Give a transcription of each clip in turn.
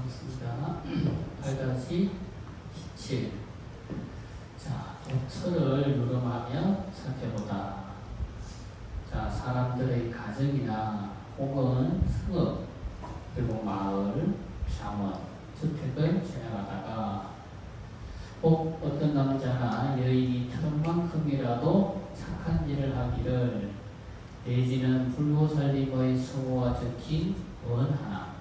하겠습니다. 8-17. 자, 도처를 누름하며 살펴보다. 자, 사람들의 가정이나 혹은 성읍, 그리고 마을, 샤먼, 주택을 지나가다가 혹 어떤 남자나 여인이 트럭만큼이라도 착한 일을 하기를, 내지는 불보살림의 수고가 적힌 원 하나,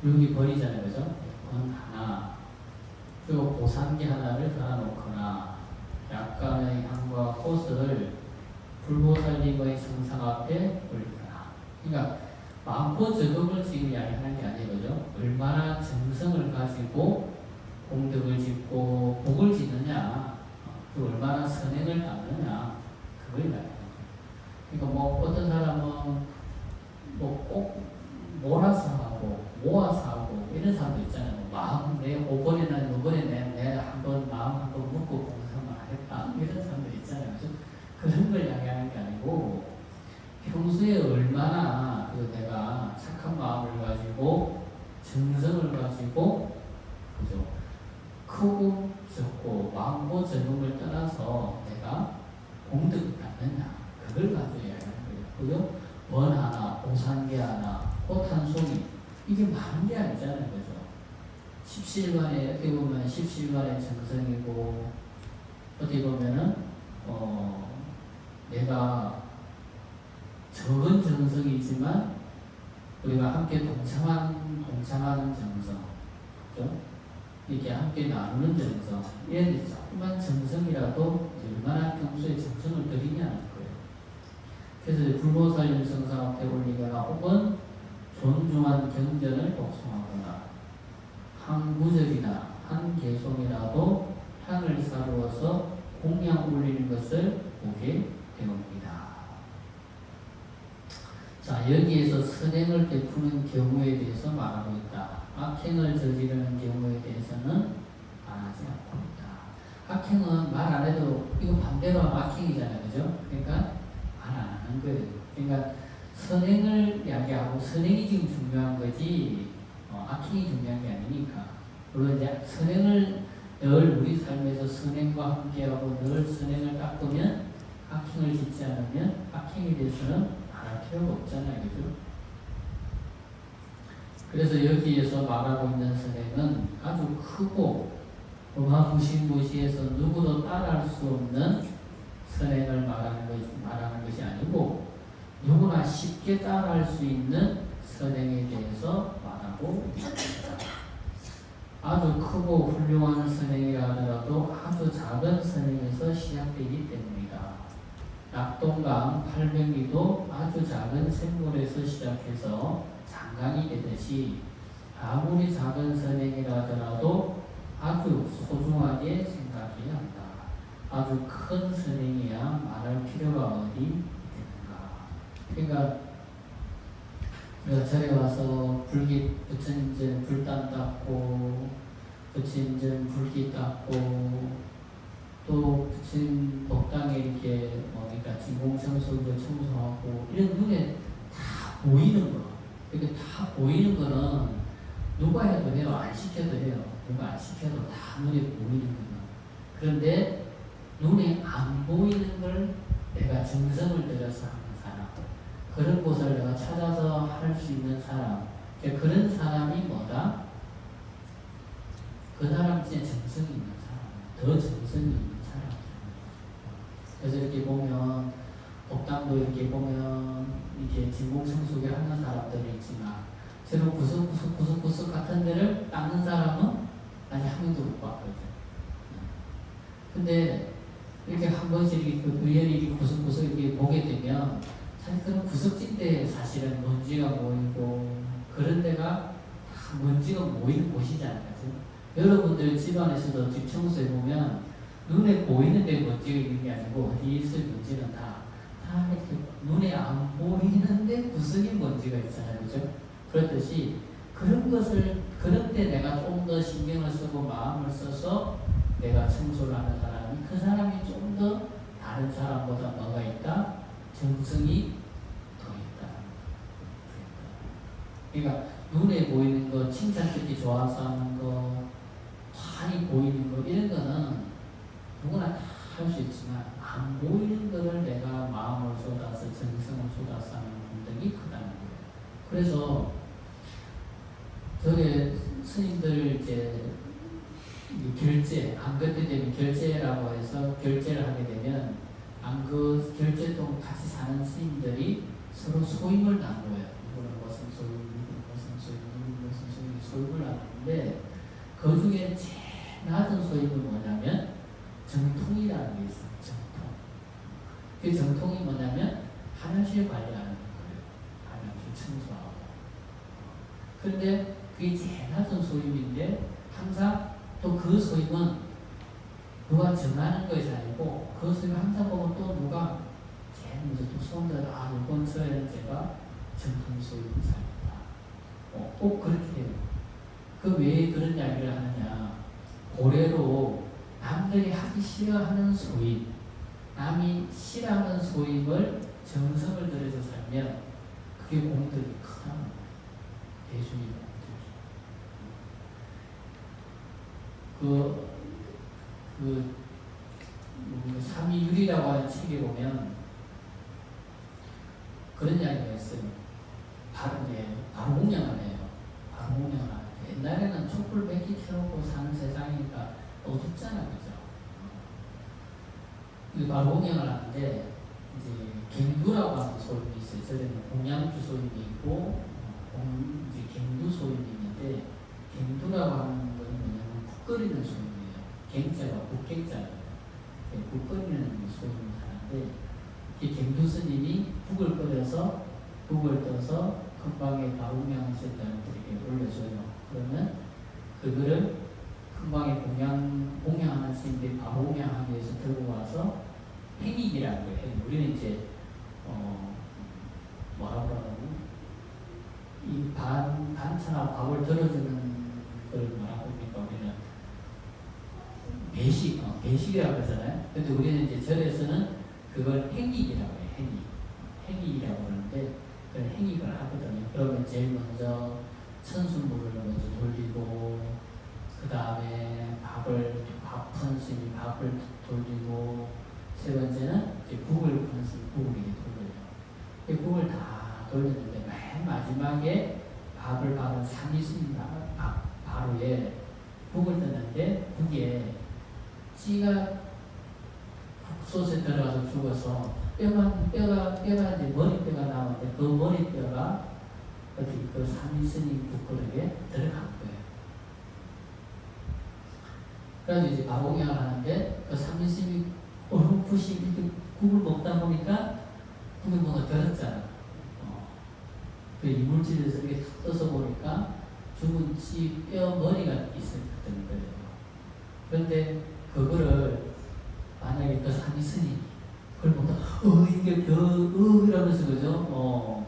여기 버리잖아요, 그죠? 원 하나, 그리고 보상기 하나를 달아놓거나 약간의 향과 꽃을 불보살림의 성상 앞에 올리거나. 그러니까 많고 적음을 지금 이야기하는 게 아니에요, 그죠? 얼마나 정성을 가지고 공덕을 짓고 복을 짓느냐, 그 얼마나 선행을 담느냐, 그걸 이야기해요. 그러니까 뭐 어떤 사람은 뭐 꼭 몰아서 하고 모아서 하고 이런 사람도 있잖아요. 마음 내 5번이나 6번에 내 한번 마음 한번 묻고 봉사만 하겠다, 이런 사람도 있잖아요. 그래서 그런 걸 이야기하는 게 아니고, 평소에 얼마나 내가 착한 마음을 가지고 정성을 가지고, 그죠? 크고 적고 많고 적음을 떠나서 내가 공덕을 갖느냐, 그걸 가지고 이야기하는 거예요. 그죠? 원 하나, 보상기 하나, 꽃 한 송이, 이게 많은 게 아니잖아요, 그죠? 십시일반에 어떻게 보면 십시일반의 정성이고, 어떻게 보면은 내가 적은 정성이지만 우리가 함께 동참하는 정성, 그죠? 이렇게 함께 나누는 정성, 이런 조그만 정성이라도 얼마나 평소에 정성을 들이냐는 거예요. 그래서 불보살림 성상 앞에 올리거나 혹은 존중한 경전을 독송하거나 한 구절이나 한 개송이라도 향을 사루어서 공양 올리는 것을 보게 되옵니다. 자, 여기에서 선행을 베푸는 경우에 대해서 말하고 있다. 악행을 저지르는 경우에 대해서는 말하지 않고 있다. 악행은 말 안 해도 이거 반대로 하면 악행이잖아요, 그죠? 그러니까 말 안 하는 거예요. 그러니까 선행을 이야기하고 선행이 지금 중요한 거지, 악행이 중요한 게 아니니까. 물론 이제 선행을 늘 우리 삶에서 선행과 함께하고 늘 선행을 닦으면, 악행을 짓지 않으면 악행에 대해서는 말할 필요가 없잖아요, 그죠? 그래서 여기에서 말하고 있는 선행은 아주 크고 어마무시무시해서 누구도 따라할 수 없는 선행을 말하는 것이 아니고, 누구나 쉽게 따라할 수 있는 선행에 대해서 말하고 있습니다. 아주 크고 훌륭한 선행이라 하더라도 아주 작은 선행에서 시작되기 때문이다. 낙동강 800리도 아주 작은 샘물에서 시작해서 장강이 되듯이, 아무리 작은 선행이라 하더라도 아주 소중하게 생각해야 한다. 아주 큰 선행이야 말할 필요가 어디 그러니까 우리가 절에 와서 부처님 불단 닦고, 부처님 불기 닦고, 또 부처님 법당에 이렇게 그러니까 진공청소도 청소하고, 이런 눈에 다 보이는 거, 이렇게 다 보이는 거는 누가 해도 해요, 안 시켜도 해요. 누가 안 시켜도 다 눈에 보이는 거는. 그런데 눈에 안 보이는 걸 내가 정성을 들여서 하는 사람, 그런 곳을 내가 찾아서 할 수 있는 사람, 그런 사람이 뭐다? 그 사람 진짜 정성이 있는 사람, 더 정성이 있는 사람. 그래서 이렇게 보면 법당도 이렇게 보면 이렇게 진공청소기 하는 사람들이 있지만, 새로 구석구석 같은 데를 닦는 사람은 아직 한 명도 못 봤거든. 근데 이렇게 한 번씩 이렇게 우연히 이렇게 구석구석 이렇게 보게 되면, 사실 그런 구석진대에 사실은 먼지가 모이고, 그런 데가 다 먼지가 모이는 곳이잖아요. 여러분들 집안에서도 집 청소해 보면 눈에 보이는 데 먼지가 있는 게 아니고, 어디 있을 먼지는 다 이렇게 눈에 안 보이는데 구석에 먼지가 있잖아요, 그죠? 그렇듯이 그런 것을, 그런 데 내가 좀 더 신경을 쓰고 마음을 써서 내가 청소를 하는 사람이, 그 사람이 좀 더 다른 사람보다 뭐가 있다? 정성이 더 있다. 그러니까 눈에 보이는 거, 칭찬 듣기 좋아서 하는 거, 환히 보이는 거 이런 거는 누구나 다 할 수 있지만 안 보이는 거를 내가 마음을 쏟아서 정성을 쏟아서 하는 분들이 크다는 거예요. 그래서 저게 스님들 이제 결제, 안그때 되면 결제라고 해서 결제를 하게 되면 안그 결제동 같이 사는 스님들이 서로 소임을 나누어요. 이거는 무슨 소임, 이거는 무슨 소임, 이거는 무슨 소임, 소임을 나누는데 그 중에 제일 낮은 소임은 뭐냐면 정통이라는 게 있어요. 정통. 그 정통이 뭐냐면 화장실 관리하는 거예요. 화장실 청소하고. 그런데 그게 제일 낮은 소임인데 항상 또 그 소임은 누가 정하는 것이 아니고 그 소임을 항상 보면 또 누가 제일 먼저 또 손들어 이번 저에는 제가 정통 소임사입니다. 꼭 그렇게 해요. 그 왜 그런 이야기를 하느냐. 고래로 남들이 하기 싫어하는 소임, 남이 싫어하는 소임을 정성을 들여서 살면 그게 공덕이 크다는 거예요. 대중이 공덕이. 삼위율이라고 하는 책에 보면 그런 이야기가 있어요. 바로 공양을 해요. 바로 공양을 하는데 옛날에는 촛불 100개 켜놓고 사는 세상이니까 어둡잖아, 그죠? 이 바로 공양을 하는데 이제 갱두라고 하는 소임이 있어요. 저는 공양주 소임이 있고 이제 갱두 소임이 있는데 갱두라고 하는 건 뭐냐면 국 끓이는 소임이에요. 갱자가 국갱자예요. 국 끓이는 소임을 하는데 이 갱두 스님이 국을 끓여서 국을 떠서 금방에 바공양하실 때는 이렇게 올려줘요. 그러면 그거를 금방에 공양하는 스님들이 바공양하기 위해서 들고 와서 행익이라고 해요. 우리는 이제 뭐라고 하냐면 이 반찬하고 밥을 들어주는 걸 뭐라고 합니까? 우리는 배식이라고 하잖아요. 근데 우리는 이제 절에서는 그걸 행익이라고 해요. 행익이라고 하는데 그걸 행익을 하거든요. 그러면 제일 먼저 천순물을 먼저 돌리고 그 다음에 밥 푼스니 밥을 돌리고 세 번째는 이제 국을 푼스니 국을 이렇게 돌려요. 이 국을 다 돌렸는데 맨 마지막에 밥을 받은 삼위스님 바로에 국을 뜨는데 국에 찌가 국솥에 들어가서 죽어서 뼈가 이제 머리뼈가 나오는데 그 머리뼈가 어디 그 삼위스님 국그릇에 들어간 거예요. 그래서 이제 바공양을 하는데 그 삼위스님이 어렴풋이 이렇게 국을 먹다 보니까 국이 뭔가 들었잖아. 그 이물질에서 이렇게 툭 떠서 보니까 죽은 찌 뼈 머리가 있었던 거예요. 그런데 그거를 만약에 그 삼위스님이 그걸 보다 이게 이러면서 그죠?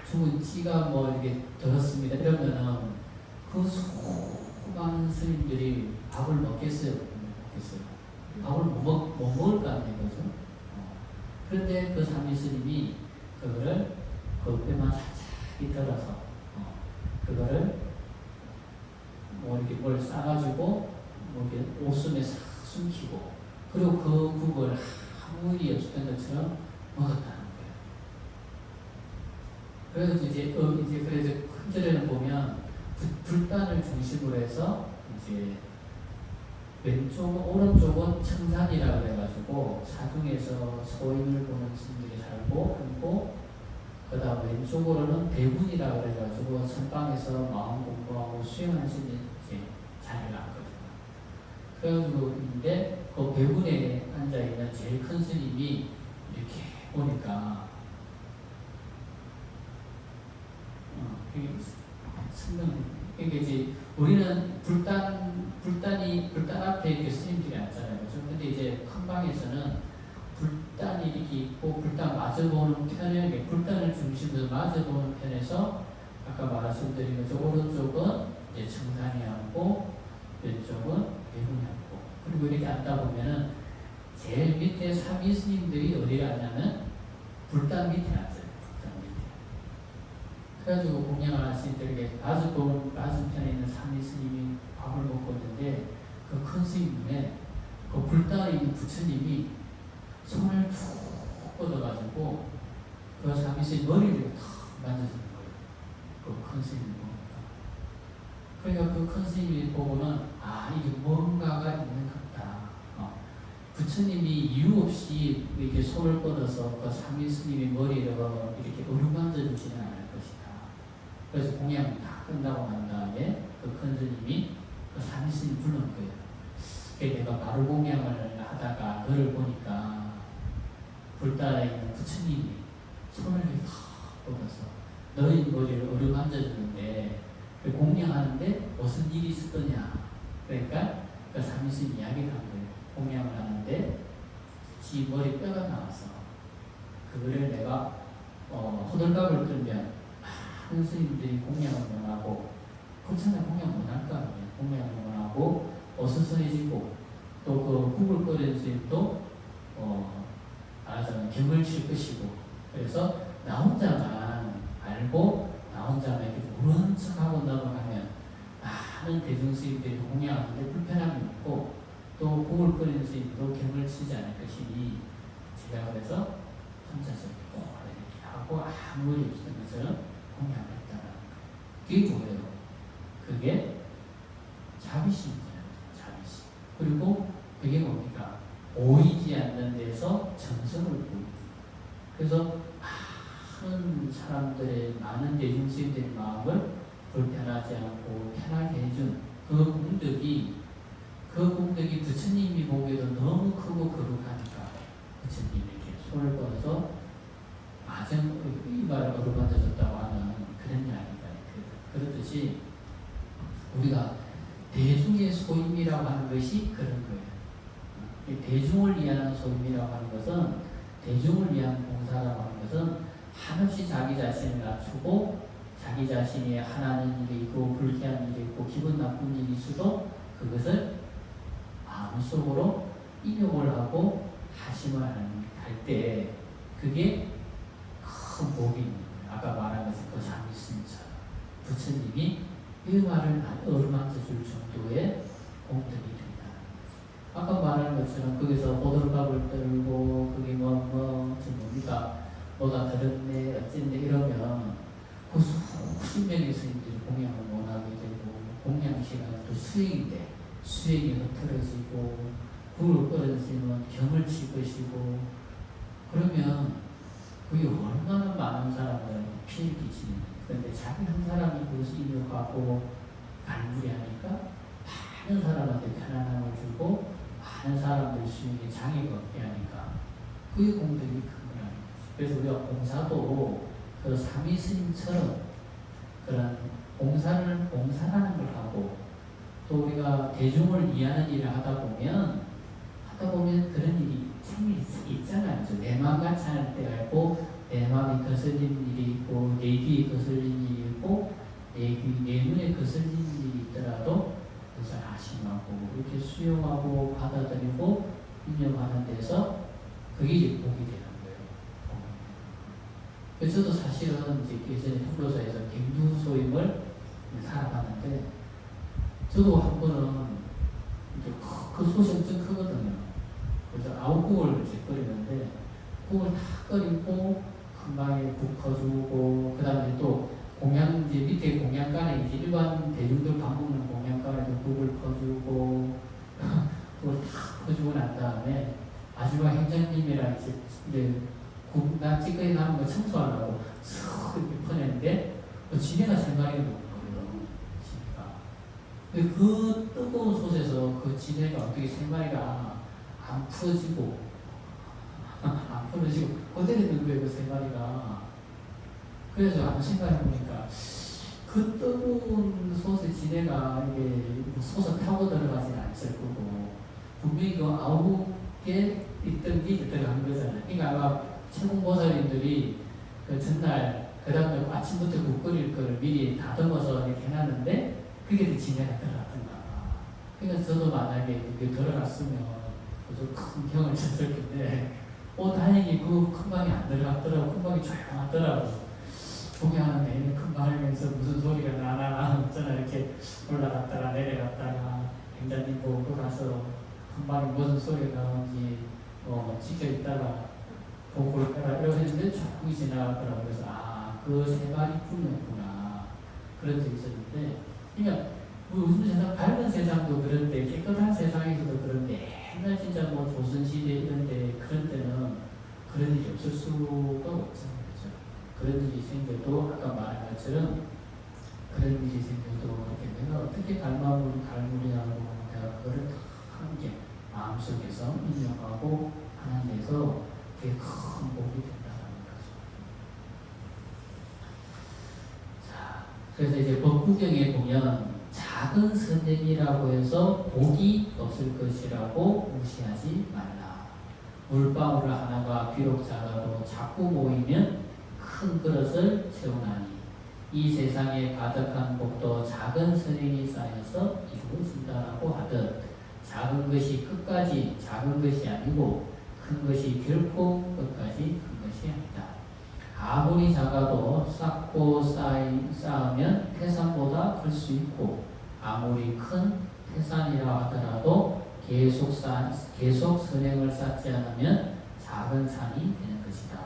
죽은 찌가 뭐 이렇게 들었습니다. 이러면은 그 수많은 스님들이 밥을 먹겠어요? 밥을 못 먹을 거 아니에요, 그죠? 그런데 그 삼위스님이 그거를 그 뼈만 살짝 들어서 그거를 뭐 이렇게 뭘 싸가지고 뭐 이렇게 옷숨에 싹 숨기고 그리고 그 국을 아무 일이 없었던 것처럼 먹었다는 거예요. 그래서 이제 그래서 큰 절에는 보면 불단을 중심으로 해서 이제 오른쪽은 청산이라고 해가지고 사중에서 소임을 보는 스님들이 살고 그리고 그 다음 왼쪽으로는 배군이라고 해가지고 선방에서 마음 공부하고 수행하는 스님들이 자리를 앉거든요. 그래가지고 있는데 그 배군에 앉아있는 제일 큰 스님이 이렇게 보니까 그러니까 이제 우리는 불단 앞에 이렇게 스님들이 앉잖아요. 그렇죠? 근데 이제 큰 방에서는 불단이 이렇게 있고 불단 마주보는 편에 불단을 중심으로 마주보는 편에서 아까 말씀드린 것처럼 오른쪽은 이제 청산이 앉고 왼쪽은 배군이 앉고 그리고 이렇게 앉다 보면은 제일 밑에 삼위 스님들이 어디에 앉냐면 불단 밑에 앉아요. 불단 밑에. 그래가지고 공양을 하실 때 이렇게 낮은 편에 있는 상위 스님이 밥을 먹고 있는데 그 큰 스님 눈에 그 불단에 있는 부처님이 손을 툭 뻗어가지고 그 상위 스님 머리를 탁 만져주는 거예요. 그 큰 스님이 보니까. 그러니까 그 큰 스님이 보고는 이게 뭔가가 있는 것 같다. 부처님이 이유 없이 이렇게 손을 뻗어서 그 상위 스님의 머리를 이렇게 어루만져 주지는 않을 것이다. 그래서 공양이 다 끝나고 난 다음에 그 큰 스님이 그 상위 스님 부른 거예요. 내가 바로 공양을 하다가 너를 보니까 불달에 있는 부처님이 손을 이렇게 탁 뻗어서 너의 머리를 어루만져 주는데 공양하는데 무슨 일이 있을 거냐. 그러니까 그 상위 스님 이야기를 한 거예요. 공양을 하는데 지 머리 뼈가 나와서 그거를 내가 호들갑을 떨면 많은 스님들이 공양을 원하고 그렇잖아요. 공양 원할 거 아니에요. 공양을 원하고 어수선해지고 또 그 국을 끓이는 스님도 말하자면 경을 칠 것이고 그래서 나 혼자만 알고 나 것자만 이렇게 모르는 척하고 넘어가면 많은 대중 스님들이 공양하는데 불편함이 없고 또 공을 끓이는 스님도 경을 치지 않을 것이니 제가 그래서 혼자서 이렇게 하고 아무 일 없는 것처럼 공양을 했다는 거예요. 그게 뭐예요? 그게 자비심이잖아요. 자비심. 그리고 그게 뭡니까? 보이지 않는 데서 정성을 보이죠. 그래서 많은 사람들의 많은 대중스님들의 마음을 불편하지 않고 편하게 해준 그 공덕이 부처님이 보기에도 너무 크고 거룩하니까 부처님이 이렇게 손을 뻗어서 이 말을 어루만져줬다고 하는 그런 이야기가 그렇듯이 우리가 대중의 소임이라고 하는 것이 그런 거예요. 대중을 위한 소임이라고 하는 것은 대중을 위한 봉사라고 하는 것은 한없이 자기 자신을 낮추고 자기 자신이 하나는 일이 있고 불쾌한 일이 있고 기분 나쁜 일이 있어도 그것을 마음속으로 인용을 하고 하심을 할 때 그게 큰 복이 있는 거예요. 아까 말한 것은 그 자비심처럼 부처님이 이 말을 어루만져 줄 정도의 공덕이 된다는 거죠. 아까 말한 것처럼 거기서 호들갑을 떨고 그게 뭡니까 뭐가 들었네 어쨌네 이러면 그 수십 명의 스님들이 공양을 원하게 되고 공양 시간은 또 수행인데 수행이 흐트러지고 불을 끓는 스님은 경을 칠 것이고 그러면 그게 얼마나 많은 사람을 피해를 끼치는 거예요. 그런데 자기 한 사람이 그것을 인용하고 간구리하니까 많은 사람한테 편안함을 주고 많은 사람들 수행에 장애가 없게 하니까 그게 공덕이 큰 거라는 거죠. 그래서 우리가 봉사도 그 삼위 스님처럼 그런 봉사라는 걸 하고 또 우리가 대중을 이해하는 일을 하다 보면 그런 일이 생길 수 있잖아요. 내 마음 같지 않을 때가 있고 내 마음이 거슬리는 일이 있고 내 귀에 거슬리는 일이 있고 내 눈에 거슬리는 일이 있더라도 그것을 아심하고 이렇게 수용하고 받아들이고 인정하는 데서 그게 이제 복이 되는 거예요. 그래서 저도 사실은 이제 예전에 통로사에서 갱두소임을 살아봤는데 저도 한 번은 이제 그 소시 엄청 크거든요. 그래서 9국을 이제 끓이는데 국을 다 끓이고 금방에 국 퍼주고 그 다음에 또 공양 이제 밑에 공양간에 이제 일반 대중들 밥 먹는 공양간에도 국을 퍼주고 그걸 다 퍼주고 난 다음에 마지막 행장님이랑 이제 국나 찌꺼기 남은 거 청소하려고 쓱 이렇게 퍼냈는데 지네가 3마리가 먹는 거예요. 지네가. 그 뜨거운 솥에서 그 지네가 어떻게 3마리가 안 풀어지고 그대로 있는 거예요. 그 3마리가. 그래서 아무 생각해보니까 그 뜨거운 솥에 지네가 이게 솥을 타고 들어가진 않을 거고 분명히 그 9개 있던 게 들어간 거잖아요. 그러니까 아마 최공보살님들이 그 전날 그 다음에 아침부터 국 끓일 거를 미리 다듬어서 이렇게 해놨는데 그게 지네가 들어갔던가. 그러니까 저도 만약에 그게 들어갔으면 아주 큰 병을 쳤을 텐데 다행히 그 큰 방이 안 들어갔더라고. 큰 방이 조용하더라고. 조명하는 내내 금방 하면서 무슨 소리가 나나 어쩌나 이렇게 올라갔다가 내려갔다가 행자님 보고 가서 금방 무슨 소리가 나오는지 지켜 있다가 보고 있다가 이러고 했는데 조금이 지나가더라고요. 그래서 그 세 마리 꿈이었구나 그런 적이 있었는데, 그러니까 요즘 세상 밝은 세상도 그런데 깨끗한 세상에서도 그런데 옛날 진짜 뭐 조선시대 이런데 그런 때는 그런 일이 없을 수가 없잖아요. 그렇죠? 그런 일이 생겨도 아까 말한 것처럼 그런 일이 생겨도 이렇게 내가 어떻게 갈무리하고 내가 그거를 함께 마음속에서 인정하고 하는 데서 그게 큰 복이 된다는 거죠. 자, 그래서 이제 법구경에 보면 작은 선행이라고 해서 복이 없을 것이라고 무시하지 말라. 물방울 하나가 비록 작아도 자꾸 모이면 큰 그릇을 채우나니 이 세상에 가득한 복도 작은 선행이 쌓여서 이루어진다라고 하듯 작은 것이 끝까지 작은 것이 아니고 큰 것이 결코 끝까지 큰 것이 아니다. 아무리 작아도 쌓고 쌓으면 태산보다 클 수 있고 아무리 큰 태산이라 하더라도 계속 선행을 쌓지 않으면 작은 산이 되는 것이다.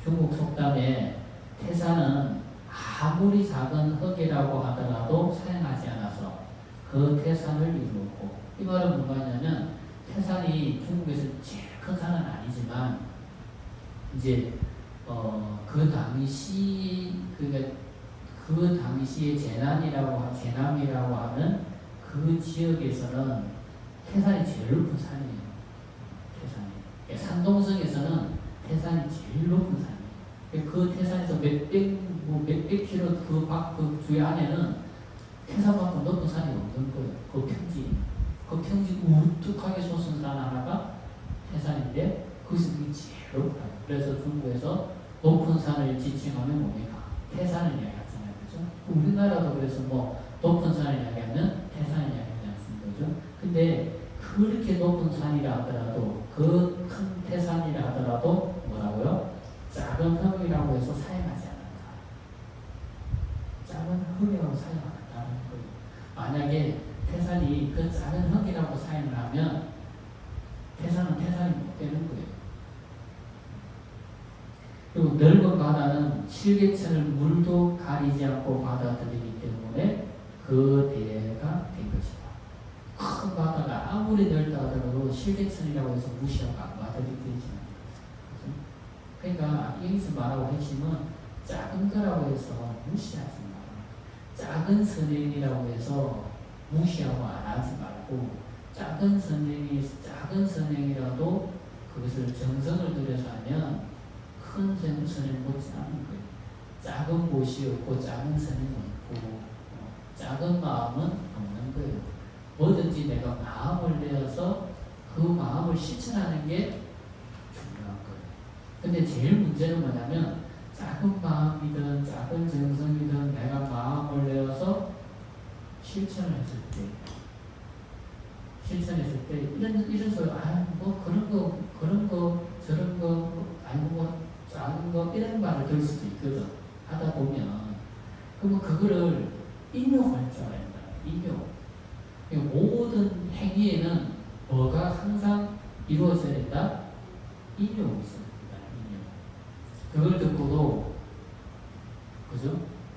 중국 속담에 태산은 아무리 작은 흙이라고 하더라도 사용하지 않아서 그 태산을 이루었고, 이 말은 뭐냐면 태산이 중국에서 제일 큰 산은 아니지만 이제 그 당시의 제남이라고 하는 그 지역에서는 태산이 제일 높은 산이에요. 태산이. 산동성에서는 태산이 제일 높은 산이에요. 그 태산에서 몇백 킬로 그 주위 안에는 태산만큼 높은 산이 없는 거예요. 그 평지 우뚝하게 솟은 산 하나가 태산인데 거기서 그게 제일 높아요. 그래서 중국에서 높은 산을 지칭하면 뭡니까? 태산을 이야기하잖아요. 그죠? 우리나라도 그래서 뭐 높은 산을 이야기하면 태산을 이야기하지 않습니까? 그죠? 근데 그렇게 높은 산이라 하더라도 그 큰 태산이라 하더라도 뭐라고요? 작은 흙이라고 해서 사용하지 않는다. 작은 흙이라고 사용 안 한다는 거예요. 만약에 태산이 그 작은 흙이라고 사용을 하면 태산은 태산이 못 되는 거예요. 그리고 넓은 바다는 실개천을 물도 가리지 않고 받아들이기 때문에 그 대가 된 것이다. 큰 바다가 아무리 넓다 하더라도 실개천이라고 해서 무시하고 안 받아들이지 않는 거죠. 그러니까 여기서 말하고 핵심은 작은 거라고 해서 무시하지 말고, 작은 선행이라고 해서 무시하고 안 하지 말고, 작은 선행이라도 그것을 정성을 들여서 하면 큰 선행을 못지 않는 거예요. 작은 곳이 없고 작은 선행이 없고 작은 마음은 없는 거예요. 뭐든지 내가 마음을 내어서 그 마음을 실천하는 게 중요한 거예요. 근데 제일 문제는 뭐냐면 작은 마음이든 작은 정성이든 내가 마음을 내어서 실천했을 때 이런 소리, 뭐 그런 거 저런 거 아니고 뭐 작은 거 이런 말을 들을 수도 있거든. 하다 보면 그러면 그거를 인용할 줄 알아야 된다. 인용. 모든 행위에는 뭐가 항상 이루어져야 된다? 인용이 있어야 된다. 인용. 그걸 듣고도 그죠?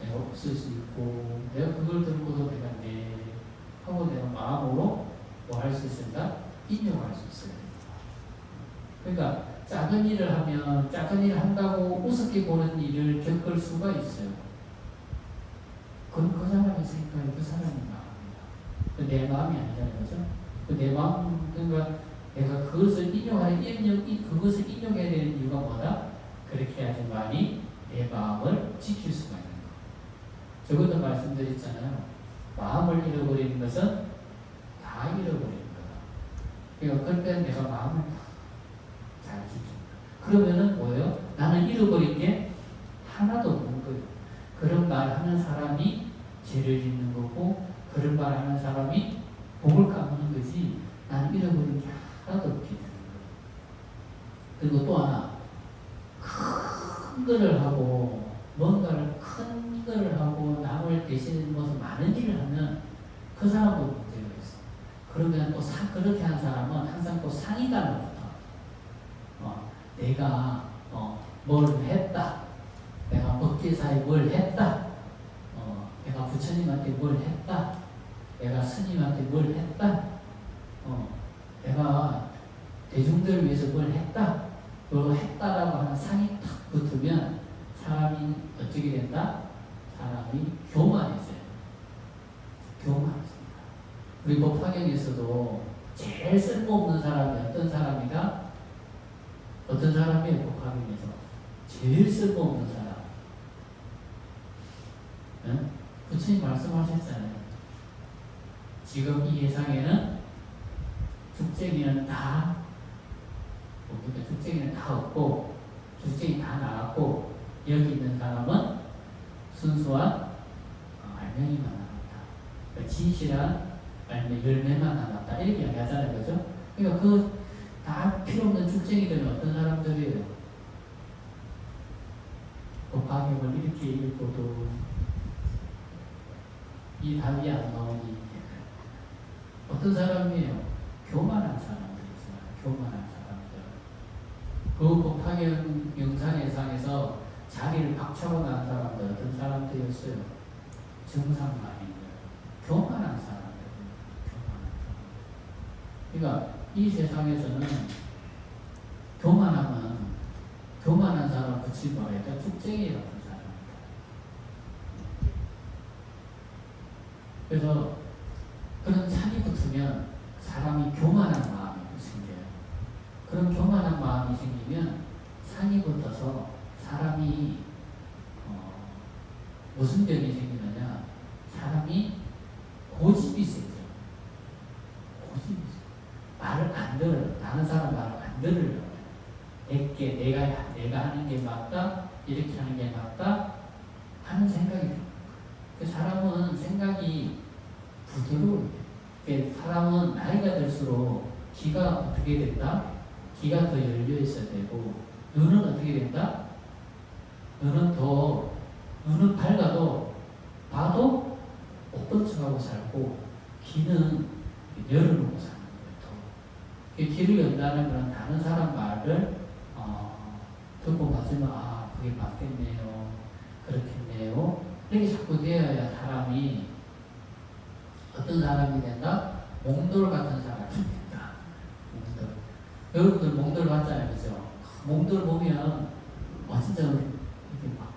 내가 없을 수 있고 내가 그걸 듣고도 내가 하고 내가 마음으로 뭐 할 수 있을까? 인용할 수 있어야 된다. 그러니까 작은 일을 하면 작은 일을 한다고 우습게 보는 일을 겪을 수가 있어요. 그럼 그 사람의 생각이 그 사람의 마음입니다. 내 마음이 아니라는 거죠. 내 마음, 그러니까 내가 그것을 그것을 인용해야 되는 이유가 뭐다? 그렇게 해야지만이 내 마음을 지킬 수가 있는 거. 저것도 말씀드렸잖아요. 마음을 잃어버리는 것은 다 잃어버리는 거다. 그러니까 그럴 때는 내가 마음을 잘 지킨다. 그러면은 뭐예요? 나는 잃어버린 게 하나도 없는 거예요. 그런 말 하는 사람이 죄를 짓는 거고, 그런 말 하는 사람이 복을 까먹는 거지, 나는 잃어버린 게 하나도 없게 되는 거예요. 그리고 또 하나, 큰 거를 하고, 뭔가를 그 사람도 문제가 있어. 그러면 또 그렇게 한 사람은 항상 또 상이단을 붙어. 내가 뭘 했다. 내가 법계사에 뭘 했다. 내가 부처님한테 뭘 했다. 내가 스님한테 뭘 했다. 내가 대중들을 위해서 뭘 했다. 그거 했다라고 하는 상이 탁 붙으면 사람이 어떻게 된다? 사람이 교만해져요. 교만해집니다. 우리 법화경에서도 제일 쓸모없는 사람이 어떤 사람이다? 어떤 사람이에요? 법화경에서 제일 쓸모없는 사람. 응? 부처님 말씀하셨잖아요. 지금 이 세상에는 죽쟁이는 다 죽쟁이는 다 없고 죽쟁이 다 나갔고 여기 있는 사람은 순수한 알맹이만 남았다. 그러니까 진실한 열매만 남았다. 이렇게 이야기하잖아요. 그죠? 그러니까 그 다 필요 없는 죽쟁이들은 어떤 사람들이에요? 법화경을 이렇게 읽고도 이 답이 안 나오니 어떤 사람이에요? 교만한 사람들이 있어요. 교만한 사람들. 그 법화경 영상에서 자리를 박차고 난 사람들 어떤 사람들이었어요? 정상만인들. 교만한 사람들. 교만한 사람들. 그러니까 이 세상에서는 교만한 사람 붙이고 말해야 죽쟁이 같은 사람입니다. 그래서 그런 산이 붙으면 사람이 교만한 마음이 생겨요. 그런 교만한 마음이 생기면 산이 붙어서 사람이 무슨 병이 생기느냐? 사람이 고집이 생겨요. 고집이 생겨요. 말을 안 들어요. 다른 사람 말을 안 들으려고 해요. 내가 하는 게 맞다, 이렇게 하는 게 맞다 하는 생각이 들어요. 그 사람은 생각이 부드러워요. 사람은 나이가 들수록 귀가 어떻게 된다? 귀가 더 열려 있어야 되고, 눈은 어떻게 된다? 눈은 밝아도 봐도 못 본 척하고 살고, 귀는 열어놓고 사는 거예요. 귀를 연다는 건 다른 사람 말을 듣고 봤으면 그게 맞겠네요, 그렇겠네요, 이렇게 자꾸 되어야 사람이 어떤 사람이 된다? 몽돌 같은 사람이 된다. 몽돌. 여러분들 몽돌 봤잖아요, 그죠? 몽돌 보면 진짜 이렇게 막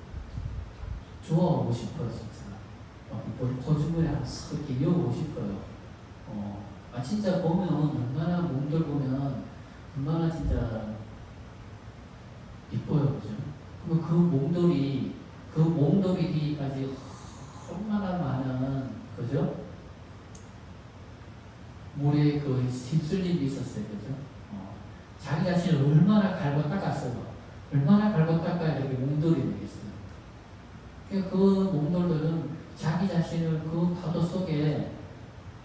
좋아하고 싶어요, 진짜. 거짓말이 안 써, 이렇게 이어오고 싶어요. 진짜 보면 얼마나 몽돌 보면 얼마나 진짜 이뻐요, 그죠? 그 몽돌이 뒤까지 얼마나 많은, 그죠? 물에 그 휩쓸림이 있었어요, 그죠? 자기 자신을 얼마나 갈고 닦았어요. 얼마나 갈고 닦아야 이렇게 몽돌이 되겠어요. 그 몽돌들은 자기 자신을 그 파도 속에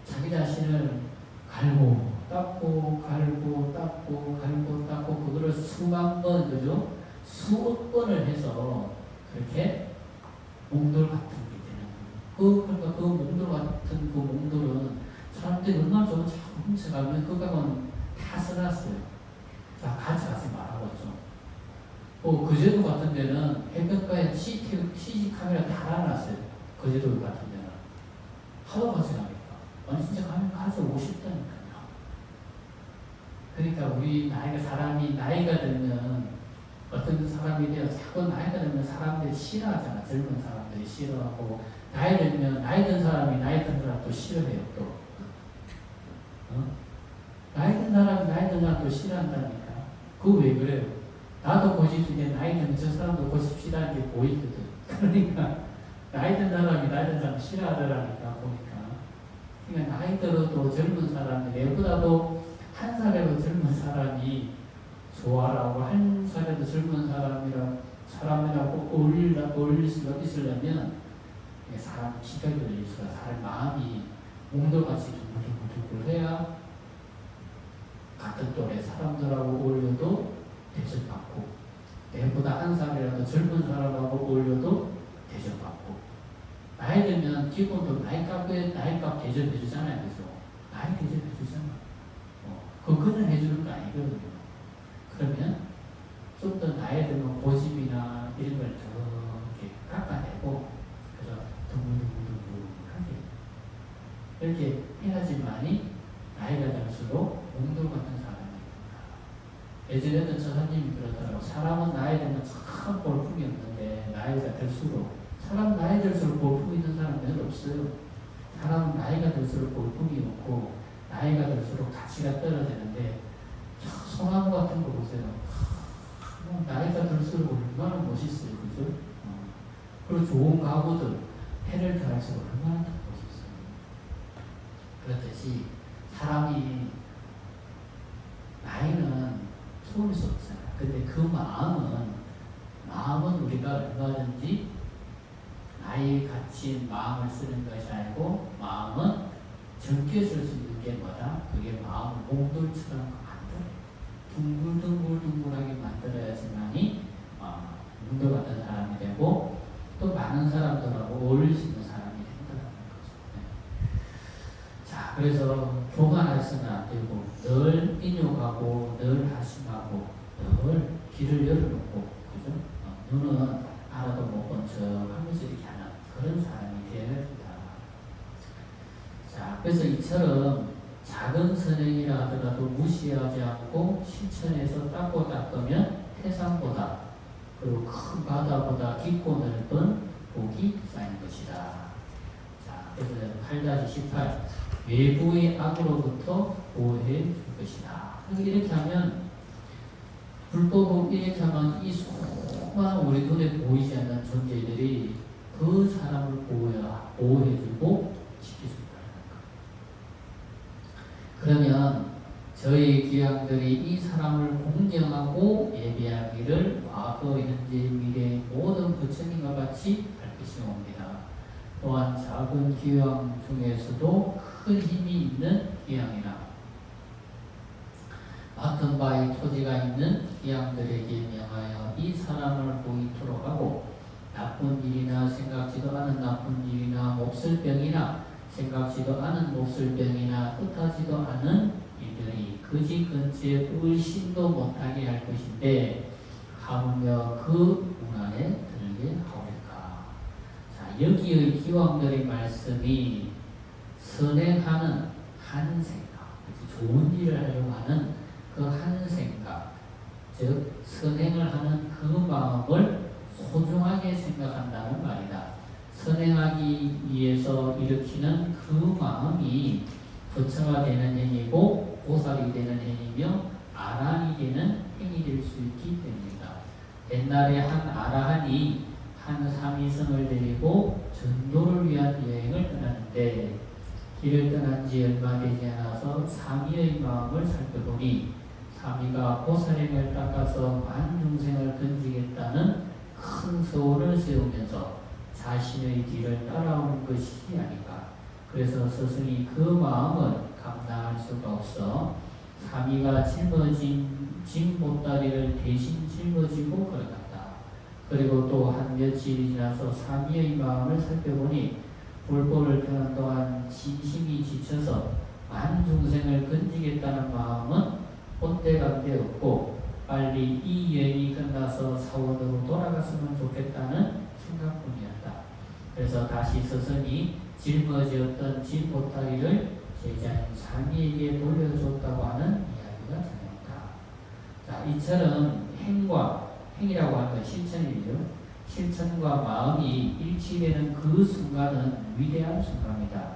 자기 자신을 갈고 닦고 갈고 닦고 갈고 닦고 그거를 수만 번, 그죠? 수억 번을 해서 그렇게 몽돌 같은 게 되는 거예요. 그러니까 그 몽돌 같은 그 몽돌은 사람들이 얼마나 좋은 자꾸 훔쳐가면 그 가면 다 써놨어요. 자, 가져가지 말아봤죠. 거제도 같은 데는 해변가에 CCTV 카메라 달아놨어요. 거제도 같은 데는. 하도 가져가니까. 진짜 가면 가져오고 싶다니까요. 그러니까 우리 사람이 나이가 들면 어떤 사람이 되어 자꾸 나이가 들면 사람들이 싫어하잖아. 젊은 사람들이 싫어하고, 나이 들면 나이 든 사람이 나이 든 사람 또 싫어해요, 또. 나이 든 사람이 나이 든 사람 또 싫어한다니까. 그거 왜 그래요? 나도 고집인데 나이 들면 저 사람도 고집 싫어하는 게 보이거든. 그러니까 나이 든 사람이 나이 든 사람 싫어하더라니까, 보니까. 그러니까 나이 들어도 젊은 사람이, 내보다도 한 살이라도 젊은 사람이 좋아라고, 한 살이라도 젊은 사람이라고 어울릴 수가 있으려면 사람 기가 열릴 수가, 사람 마음이 몽돌같이 두글두글 해야 같은 또래 사람들하고 어울려도 대접받고, 내보다 한 살이라도 젊은 사람하고 어울려도 대접받고, 나이 나이 들면 기본도 나이값 대접해주잖아요. 그죠? 나이 대접해주잖아. 그거는 해주는 거 아니거든요. 그러면 좀 더 나이 들면 고집이나 이런 걸 더 이렇게 깎아내고, 그래서 둥글둥글둥글하게 이렇게 해야지만이 나이가 들수록 몽돌 같은 사람이 됩니다. 예전에는 저사님이 그러더라고요. 사람은 나이 들면 참 볼품이 없는데 나이가 들수록, 사람 나이 들수록 볼품 있는 사람은 별로 없어요. 사람은 나이가 들수록 볼품이 없고 나이가 들수록 가치가 떨어지는데, 소나무 같은 거 보세요. 나이가 들수록 얼마나 멋있어요. 그죠? 그리고 좋은 가구들 해를 더할수록 얼마나 더 멋있어요. 그렇듯이 사람이 나이는 소울 수 없잖아요. 근데 그 마음은 우리가 얼마든지 나이 갇힌 마음을 쓰는 것이 아니고, 마음은 적게 쓸 수 있는 게 뭐다? 그게 마음을 몽돌처럼 만들어요. 둥글둥글둥글하게 만들어야지만이 몽돌 같은 사람이 되고, 또 많은 사람들하고 어울릴 수 있는 사람이 된다는 거죠. 네. 자, 그래서 교만해서는 안 되고, 늘 인욕하고, 늘 하심하고, 늘 길을 열어놓고, 그죠? 눈은 알아도 못 본 척 하면서 이렇게 하는 그런 사람이 되어야 됩니다. 자, 그래서 이처럼 작은 선행이라 하더라도 무시하지 않고 실천해서 닦으면 태산보다, 그리고 큰 바다보다 깊고 넓은 복이 쌓인 것이다. 자, 그래서 8-18 외부의 악으로부터 보호해 줄 것이다. 이렇게 하면, 불법을 이렇게 하면 이 수많은 우리 눈에 보이지 않는 존재들이 그 사람을 보호해주고 지켜준다는 것. 그러면 저희 귀향들이 이 사람을 공경하고 예배하기를 과거, 현재, 미래 모든 부처님과 같이 할 것이옵니다. 또한 작은 귀향 중에서도 큰 힘이 있는 귀향이나 맡은 바의 토지가 있는 귀향들에게 명하여 이 사람을 보이도록 하고, 나쁜 일이나 생각지도 않은 나쁜 일이나 몹쓸 병이나 생각지도 않은 몹쓸 병이나 뜻하지도 않은 일들이 그 집 근처에 의심도 못하게 할 것인데, 하물며 그 문 안에 들게 하오리까. 자, 여기의 기왕들의 말씀이 선행하는 한 생각, 좋은 일을 하려고 하는 그 한 생각, 즉 선행을 하는 그 마음을 소중하게 생각한다는 말이다. 선행하기 위해서 일으키는 그 마음이 부처가 되는 행위고 보살이 되는 행위며 아라한이 되는 행위 될 수 있기 때문이다. 옛날에 한 아라한이 한 삼위성을 데리고 전도를 위한 여행을 떠났는데, 길을 떠난 지 얼마 되지 않아서 삼위의 마음을 살펴보니 삼위가 보살행을 닦아서 만중생을 건지겠다는 큰 소원을 세우면서 자신의 뒤를 따라오는 것이 아닌가. 그래서 스승이 그 마음을 감당할 수가 없어 삼위가 짊어진 짐보따리를 대신 짊어지고 걸어갔다. 그리고 또 한 며칠이 지나서 삼위의 마음을 살펴보니 불법을 펴는 동안 진심이 지쳐서 만중생을 건지겠다는 마음은 본때감대 없고, 빨리 이 여행이 끝나서 사원으로 돌아갔으면 좋겠다는 생각뿐이었다. 그래서 다시 스승이 짊어지었던 짐보따리를 제자인 삼위에게 돌려줬다고 하는 이야기가 전해온다. 자, 이처럼 행이라고 하는 건 실천이죠. 실천과 마음이 일치되는 그 순간은 위대한 순간이다.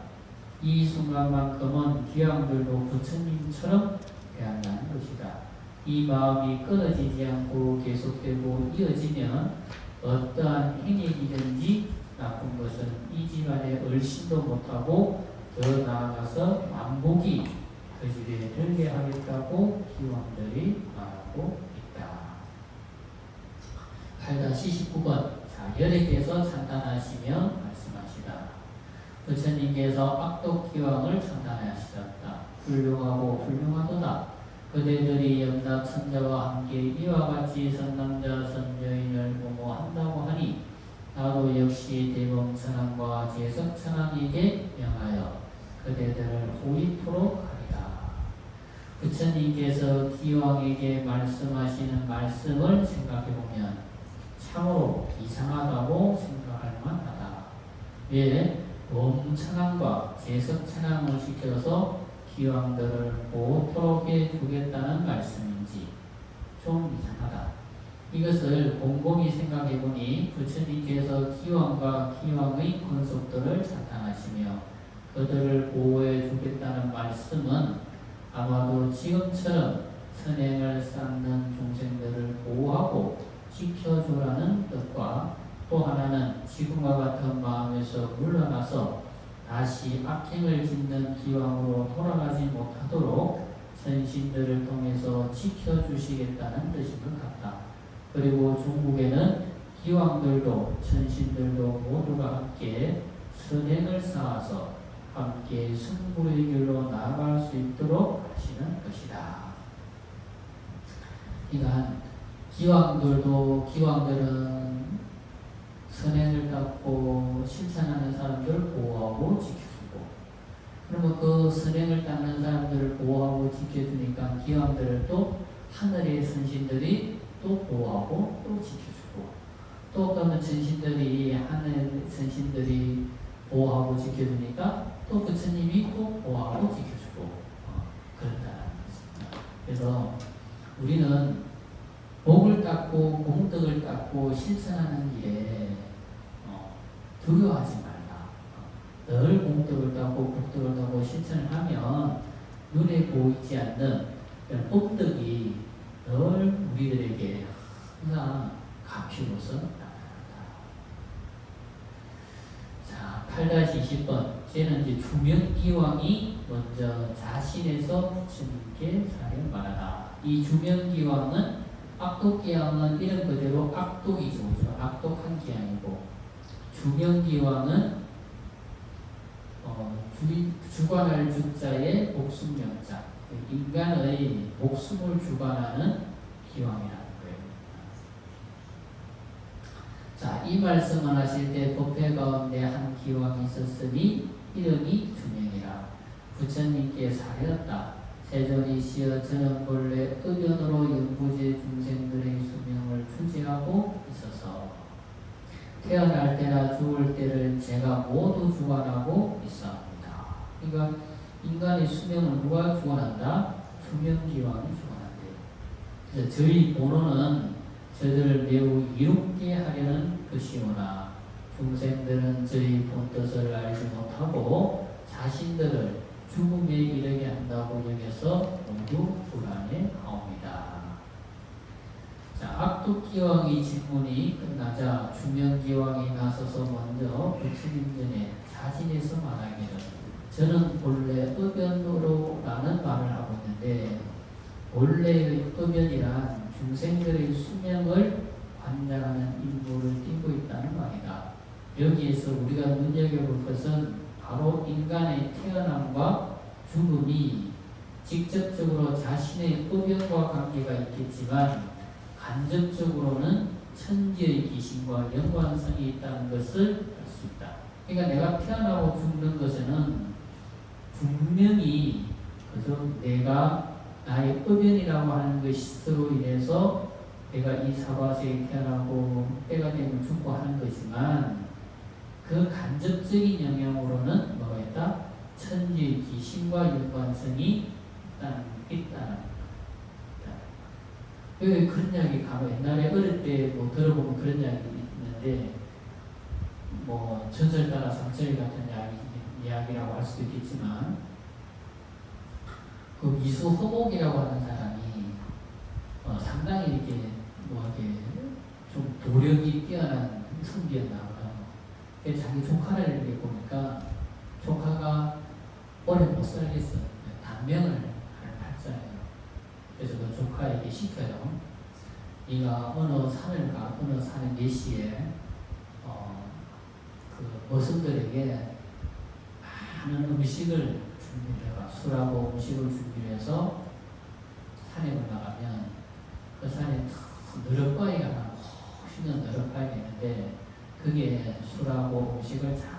이 순간만큼은 귀향들도 부처님처럼 대한다는 것이다. 이 마음이 끊어지지 않고 계속되고 이어지면 어떠한 행위이든지 나쁜 것은 이 집안에 얼씬도 못하고 더 나아가서 완복이 그 집에 들게 하겠다고 기왕들이 말하고 있다. 8-19번 자, 여래께서 찬탄하시며 말씀하시다. 부처님께서 악독기왕을 찬탄하셨다. 훌륭하고 훌륭하도다. 그대들이 염라 천자와 함께 이와 같이 선남자 선여인을 보고한다고 하니 나도 역시 대범천왕과 제석천왕에게 명하여 그대들을 호위토록 하리라. 부처님께서 기왕에게 말씀하시는 말씀을 생각해보면 참으로 이상하다고 생각할 만하다. 왜 범천왕과 제석천왕을 시켜서 기왕들을 보호토록 해주겠다는 말씀인지 좀 이상하다. 이것을 곰곰이 생각해보니 부처님께서 기왕과 기왕의 권속들을 찬탄하시며 그들을 보호해 주겠다는 말씀은 아마도 지금처럼 선행을 쌓는 중생들을 보호하고 지켜주라는 뜻과 또 하나는 지금과 같은 마음에서 물러나서 다시 악행을 짓는 기왕으로 돌아가지 못하도록 선신들을 통해서 지켜주시겠다는 뜻인 것 같다. 그리고 중국에는 기왕들도 선신들도 모두가 함께 선행을 쌓아서 함께 승부의 길로 나아갈 수 있도록 하시는 것이다. 그러니까 기왕들은 선행을 닦고 실천하는 사람들을 보호하고 지켜주고, 그러면 그 선행을 닦는 사람들을 보호하고 지켜주니까 기왕들을 또 하늘의 선신들이 또 보호하고 또 지켜주고, 또 그러면 하늘 선신들이 보호하고 지켜주니까 또 부처님이 또 보호하고 지켜주고 그런다는 것입니다. 그래서 우리는 복을 닦고 공덕을 닦고 실천하는 일에 두려워하지 말라. 늘 공덕을 닦고 복덕을 닦고 실천을 하면 눈에 보이지 않는 그런 법덕이 늘 우리들에게 항상 가피로서 나타난다. 자, 8-20번. 쟤는 이제 주명기왕이 먼저 자신에서 부처님께 사례를 말하다. 이 주명기왕은 악독기왕은 이름 그대로 악독이죠. 악독한 기왕이고, 주명기왕은 주관할 주자의 목숨명자, 인간의 목숨을 주관하는 기왕이라는 거예요. 자, 이 말씀을 하실 때 법회 가운데 한 기왕이 있었으니 이름이 주명이라. 부처님께 사례였다. 세존이시여 저는 본래 의견으로 연구제 중생들의 수명을 추지하고 있어서 태어날 때나 죽을 때를 제가 모두 주관하고 있습니다. 그러니까 인간의 수명을 누가 주관한다? 수명기왕이 주관한대요. 그래서 저희 본원은 저들을 매우 이롭게 하려는 것이오나 중생들은 저희 본뜻을 알지 못하고 자신들을 죽음에 이르게 한다고 여겨서 모두 불안해하옵니다. 자, 악독기왕의 질문이 끝나자 주명기왕이 나서서 먼저 부처님 전에 자진해서 말하기를 저는 본래 의변으로라는 말을 하고 있는데, 본래의 의변이란 중생들의 수명을 관장하는 임무를 띠고 있다는 말이다. 여기에서 우리가 눈여겨볼 것은 바로 인간의 태어남과 죽음이 직접적으로 자신의 의변과 관계가 있겠지만 간접적으로는 천지의 기신과 연관성이 있다는 것을 알 수 있다. 그러니까 내가 태어나고 죽는 것에는 분명히 내가 나의 의변이라고 하는 것으로 인해서 내가 이 사바세에 태어나고 때가 되면 죽고 하는 거지만, 그 간접적인 영향으로는 뭐가 있다? 천지의 기신과 연관성이 있다는. 왜 그런 이야기 가면 옛날에 어릴 때 뭐 들어보면 그런 이야기 있는데, 뭐 전설 따라 상처리 같은 이야기라고 할 수도 있겠지만, 그 미수 허목이라고 하는 사람이 상당히 이렇게 좀 도력이 뛰어난 성비였나 보다. 그래서 자기 조카를 이렇게 보니까 조카가 오래 못 살겠어. 단명을 할 팔자예요. 그래서 그 조카에게 시켜요. 네가 어느 산을 가, 어느 산의 몇 시에 그 어선들에게 많은 음식을 준비해가, 술하고 음식을 준비해서 산에 올라가면 그 산에 너럭바위가 하나, 멋있는 너럭바위가 있는데 그게 술하고 음식을 잘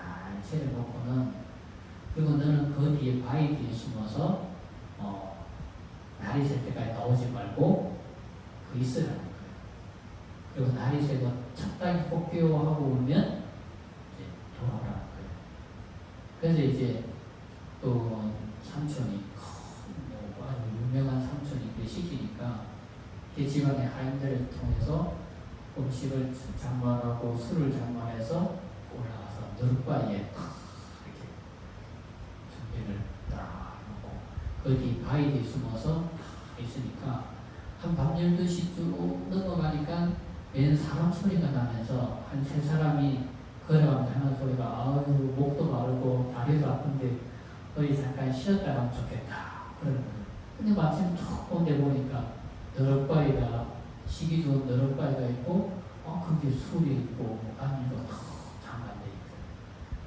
차려놓고는, 그리고 너는 그 뒤에 바위 뒤에 숨어서 날이 셀 때까지 나오지 말고 그 있으라는 거예요. 그리고 날이 새고 척당이 꽃피워 하고 울면 이제 돌아오라는 거예요. 그래서 이제 또 삼촌이 아주 유명한 삼촌이 그 시키니까 그 집안의 하인들을 통해서 음식을 장만하고 술을 장만해서 올라가서 누룩바위에 이렇게 준비를 딱 놓고 그 뒤 바위 뒤에 숨어서 있으니까 한 밤 12시 쭉 넘어가니까 맨 사람 소리가 나면서 한 세 사람이 걸어가면서 하는 소리가 아유 목도 마르고 다리도 아픈데 어디 잠깐 쉬었다 가면 좋겠다 그러는 거예요. 근데 마침 툭 온데 보니까 너럭바위가 시기 좋은 너럭바위가 있고 그게 술이 있고 안주가 탁 장만돼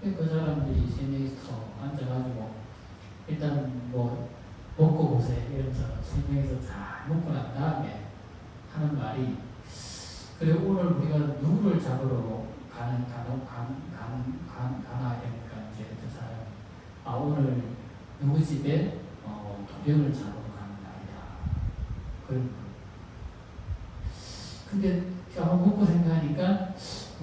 있고 그 사람들이 세 명이서 앉아가지고 일단 뭐 먹고 보세요 이러면서 세 명이서 잘 먹고 난 다음에 하는 말이 그래 오늘 우리가 누구를 잡으러 가나야 되니까 이제 그 사람 오늘 누구 집에 도령을 잡으러 가는 날이다. 근데 한번 먹고 생각하니까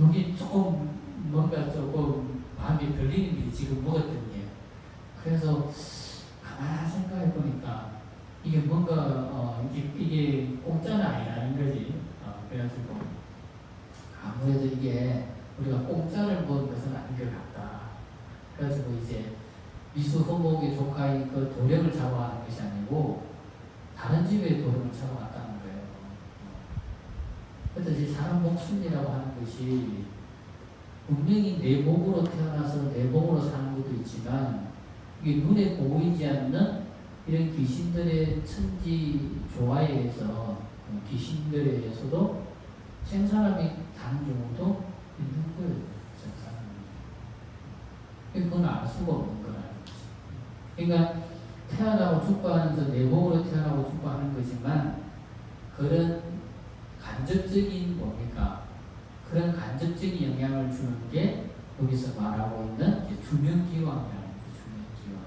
여기 조금 뭔가 조금 마음이 들리는 게 지금 먹었던 게 그래서 가만히 생각해 보니까 이게 뭔가 이게 공짜는 아니라는 거지. 그래가지고 아무래도 이게 우리가 공짜를 먹은 것은 아닌 것 같다. 그래가지고 이제 미수호목의 조카의 그 도령을 잡아가는 것이 아니고 다른 집의 도령을 잡아갔다는 거예요. 그래서 사람 목숨이라고 하는 것이 분명히 내 몸으로 태어나서 내 몸으로 사는 것도 있지만 이게 눈에 보이지 않는 이런 귀신들의 천지 조화에 의해서 귀신들에 의해서도 생사람이 다는 경우도 있는 거예요. 그건 알 수가 없는 거라는 거지. 그러니까 태어나고 죽고 하면서 내 몸으로 태어나고 죽고 하는 거지만 그런 간접적인 뭡니까? 그런 간접적인 영향을 주는 게 여기서 말하고 있는 주명기왕이라는 거죠. 주명기왕.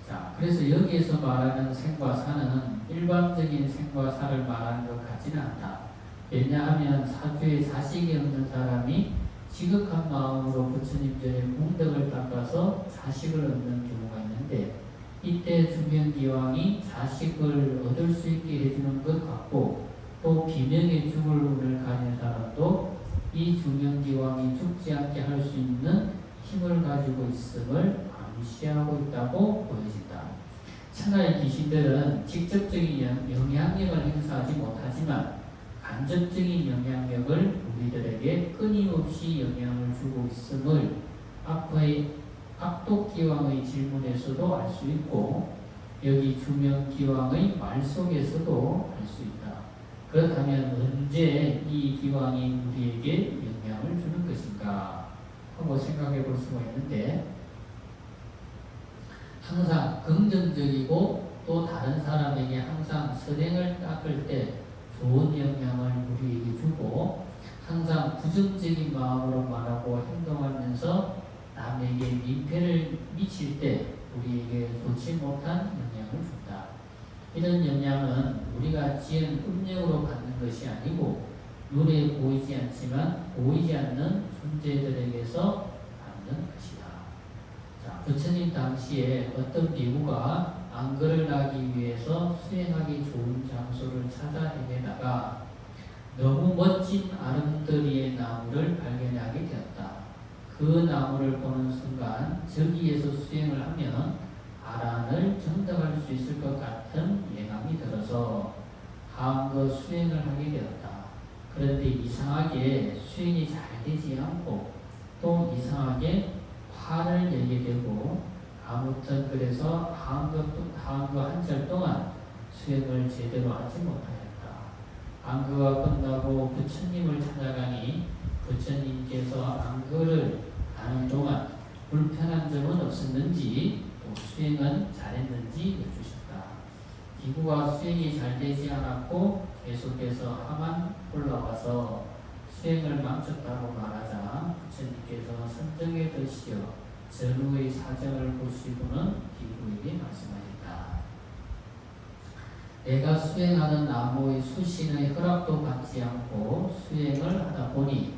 자, 그래서 여기에서 말하는 생과 사는 일반적인 생과 사를 말하는 것 같지는 않다. 왜냐하면 사주에 자식이 없는 사람이 지극한 마음으로 부처님 전에 공덕을 닦아서 자식을 얻는 경우가 있는데 이때 주명기왕이 자식을 얻을 수 있게 해주는 것 같고 또 비명의 죽을 운을 가진 사람도 이 주명기왕이 죽지 않게 할 수 있는 힘을 가지고 있음을 암시하고 있다고 보여진다. 천하의 귀신들은 직접적인 영향력을 행사하지 못하지만 간접적인 영향력을 우리들에게 끊임없이 영향을 주고 있음을 앞의 악독기왕의 질문에서도 알 수 있고 여기 주명기왕의 말 속에서도 알 수 있다. 그렇다면 언제 이 기왕이 우리에게 영향을 주는 것인가 하고 생각해 볼 수가 있는데 항상 긍정적이고 또 다른 사람에게 항상 선행을 닦을 때 좋은 영향을 우리에게 주고 항상 부정적인 마음으로 말하고 행동하면서 남에게 민폐를 미칠 때 우리에게 좋지 못한 영향을 준다. 이런 영향은 우리가 지은 음력으로 받는 것이 아니고 눈에 보이지 않지만 보이지 않는 존재들에게서 받는 것이다. 자, 부처님 당시에 어떤 비구가 안거를 나기 위해서 수행하기 좋은 장소를 찾아 헤매다가 너무 멋진 아름드리의 나무를 발견하게 되었다. 그 나무를 보는 순간 저기에서 수행을 하면 아란을 정득할 수 있을 것 같은 예감이 들어서 한거 수행을 하게 되었다. 그런데 이상하게 수행이 잘 되지 않고 또 이상하게 화를 내게 되고 아무튼 그래서 한거 한철 동안 수행을 제대로 하지 못하였다. 안거가 끝나고 부처님을 찾아가니 부처님께서 안거를 하는 동안 불편한 점은 없었는지 또 수행은 잘했는지 여쭈셨다. 기구가 수행이 잘 되지 않았고 계속해서 하만 올라와서 수행을 망쳤다고 말하자 부처님께서 선정에 드시어 전후의 사정을 보시고는 비구에게 말씀하셨다. 내가 수행하는 나무의 수신의 허락도 받지 않고 수행을 하다 보니